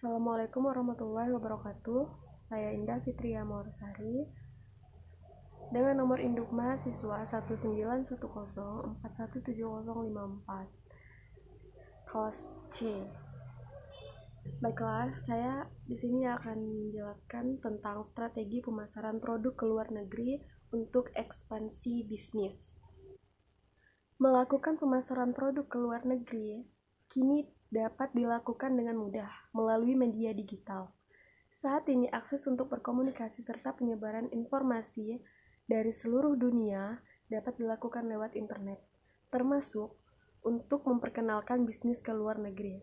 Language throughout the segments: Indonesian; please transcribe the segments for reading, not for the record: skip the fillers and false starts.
Assalamualaikum warahmatullahi wabarakatuh. Saya Indah Fitria Maursari dengan nomor induk mahasiswa 1910417054 kelas C. Baiklah, saya di sini akan menjelaskan tentang strategi pemasaran produk ke luar negeri untuk ekspansi bisnis. Melakukan pemasaran produk ke luar negeri kini dapat dilakukan dengan mudah melalui media digital. Saat ini akses untuk berkomunikasi serta penyebaran informasi dari seluruh dunia dapat dilakukan lewat internet, termasuk untuk memperkenalkan bisnis ke luar negeri.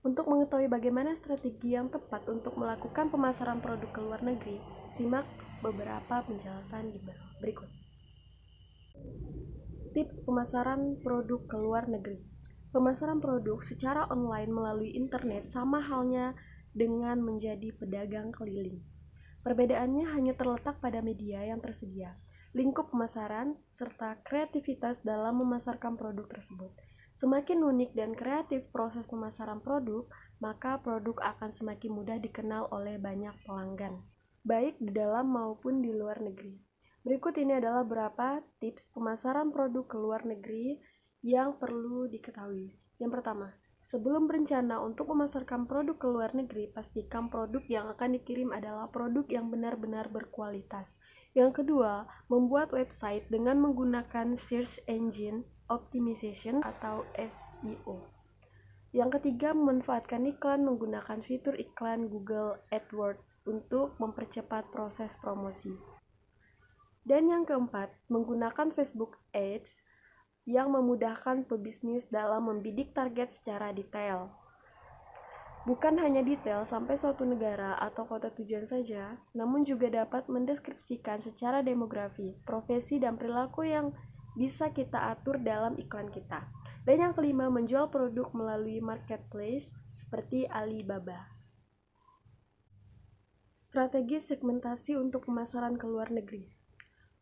Untuk mengetahui bagaimana strategi yang tepat untuk melakukan pemasaran produk ke luar negeri, simak beberapa penjelasan berikut. Tips pemasaran produk ke luar negeri. Pemasaran produk secara online melalui internet sama halnya dengan menjadi pedagang keliling. Perbedaannya hanya terletak pada media yang tersedia, lingkup pemasaran, serta kreativitas dalam memasarkan produk tersebut. Semakin unik dan kreatif proses pemasaran produk, maka produk akan semakin mudah dikenal oleh banyak pelanggan, baik di dalam maupun di luar negeri. Berikut ini adalah beberapa tips pemasaran produk ke luar negeri yang perlu diketahui. Yang pertama, sebelum berencana untuk memasarkan produk ke luar negeri, pastikan produk yang akan dikirim adalah produk yang benar-benar berkualitas. Yang kedua, membuat website dengan menggunakan Search Engine Optimization atau SEO. Yang ketiga, memanfaatkan iklan menggunakan fitur iklan Google AdWords untuk mempercepat proses promosi. Dan yang keempat, menggunakan Facebook Ads yang memudahkan pebisnis dalam membidik target secara detail. Bukan hanya detail sampai suatu negara atau kota tujuan saja, namun juga dapat mendeskripsikan secara demografi, profesi, dan perilaku yang bisa kita atur dalam iklan kita. Dan yang kelima, menjual produk melalui marketplace seperti Alibaba. Strategi segmentasi untuk pemasaran ke luar negeri.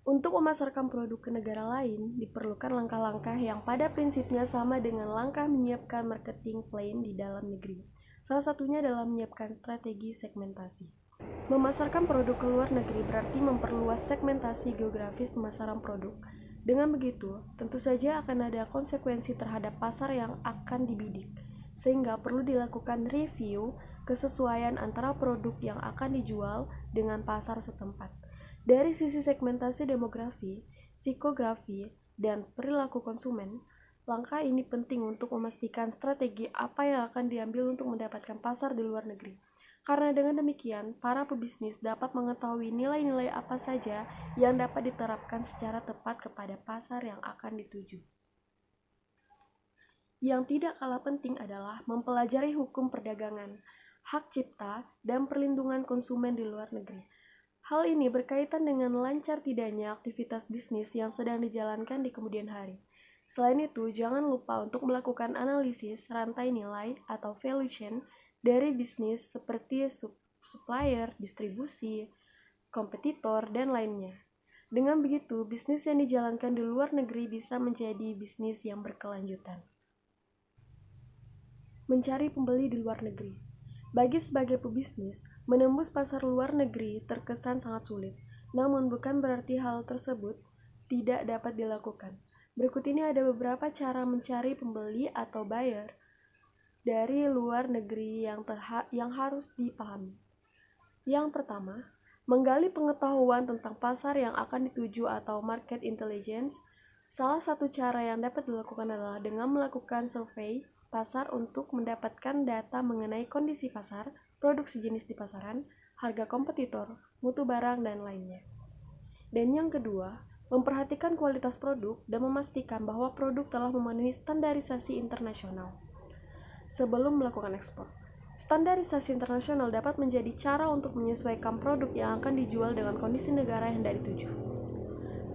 Untuk memasarkan produk ke negara lain, diperlukan langkah-langkah yang pada prinsipnya sama dengan langkah menyiapkan marketing plan di dalam negeri. Salah satunya adalah menyiapkan strategi segmentasi. Memasarkan produk ke luar negeri berarti memperluas segmentasi geografis pemasaran produk. Dengan begitu, tentu saja akan ada konsekuensi terhadap pasar yang akan dibidik, sehingga perlu dilakukan review kesesuaian antara produk yang akan dijual dengan pasar setempat. Dari sisi segmentasi demografi, psikografi, dan perilaku konsumen, langkah ini penting untuk memastikan strategi apa yang akan diambil untuk mendapatkan pasar di luar negeri. Karena dengan demikian, para pebisnis dapat mengetahui nilai-nilai apa saja yang dapat diterapkan secara tepat kepada pasar yang akan dituju. Yang tidak kalah penting adalah mempelajari hukum perdagangan, hak cipta, dan perlindungan konsumen di luar negeri. Hal ini berkaitan dengan lancar tidaknya aktivitas bisnis yang sedang dijalankan di kemudian hari. Selain itu, jangan lupa untuk melakukan analisis rantai nilai atau value chain dari bisnis seperti supplier, distribusi, kompetitor, dan lainnya. Dengan begitu, bisnis yang dijalankan di luar negeri bisa menjadi bisnis yang berkelanjutan. Mencari pembeli di luar negeri. Bagi sebagai pebisnis, menembus pasar luar negeri terkesan sangat sulit. Namun bukan berarti hal tersebut tidak dapat dilakukan. Berikut ini ada beberapa cara mencari pembeli atau buyer dari luar negeri yang harus dipahami. Yang pertama, menggali pengetahuan tentang pasar yang akan dituju atau market intelligence. Salah satu cara yang dapat dilakukan adalah dengan melakukan survei pasar untuk mendapatkan data mengenai kondisi pasar, produk sejenis di pasaran, harga kompetitor, mutu barang, dan lainnya. Dan yang kedua, memperhatikan kualitas produk dan memastikan bahwa produk telah memenuhi standarisasi internasional sebelum melakukan ekspor. Standarisasi internasional dapat menjadi cara untuk menyesuaikan produk yang akan dijual dengan kondisi negara yang hendak dituju.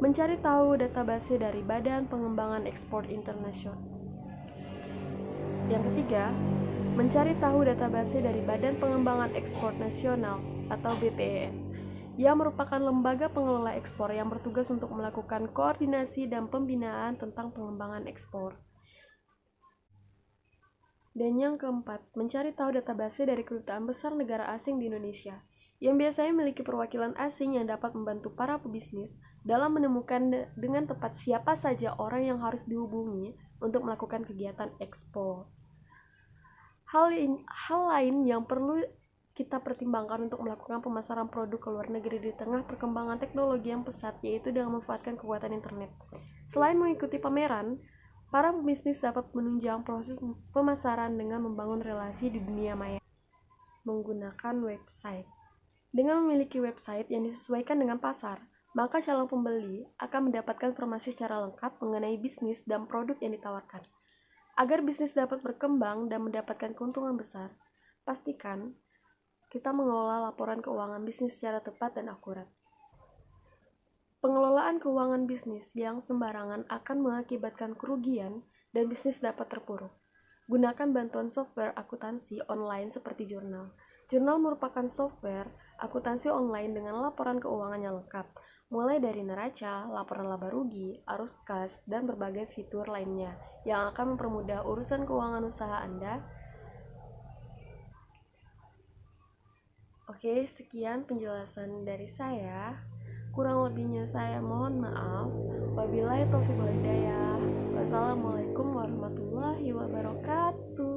Mencari tahu database dari Badan Pengembangan Ekspor Internasional. Yang ketiga, mencari tahu database dari Badan Pengembangan Ekspor Nasional atau BPEN, yang merupakan lembaga pengelola ekspor yang bertugas untuk melakukan koordinasi dan pembinaan tentang pengembangan ekspor. Dan yang keempat, mencari tahu database dari kedutaan besar negara asing di Indonesia, yang biasanya memiliki perwakilan asing yang dapat membantu para pebisnis dalam menemukan dengan tepat siapa saja orang yang harus dihubungi untuk melakukan kegiatan ekspor. Hal lain yang perlu kita pertimbangkan untuk melakukan pemasaran produk ke luar negeri di tengah perkembangan teknologi yang pesat, yaitu dengan memanfaatkan kekuatan internet. Selain mengikuti pameran, para pebisnis dapat menunjang proses pemasaran dengan membangun relasi di dunia maya menggunakan website. Dengan memiliki website yang disesuaikan dengan pasar, maka calon pembeli akan mendapatkan informasi secara lengkap mengenai bisnis dan produk yang ditawarkan. Agar bisnis dapat berkembang dan mendapatkan keuntungan besar, pastikan kita mengelola laporan keuangan bisnis secara tepat dan akurat. Pengelolaan keuangan bisnis yang sembarangan akan mengakibatkan kerugian dan bisnis dapat terpuruk. Gunakan bantuan software akuntansi online seperti jurnal. Jurnal merupakan software akuntansi online dengan laporan keuangan yang lengkap, mulai dari neraca, laporan laba rugi, arus kas, dan berbagai fitur lainnya yang akan mempermudah urusan keuangan usaha Anda. Oke, sekian penjelasan dari saya. Kurang lebihnya saya mohon maaf. Wabillahi taufiq wal hidayah. Wassalamualaikum warahmatullahi wabarakatuh.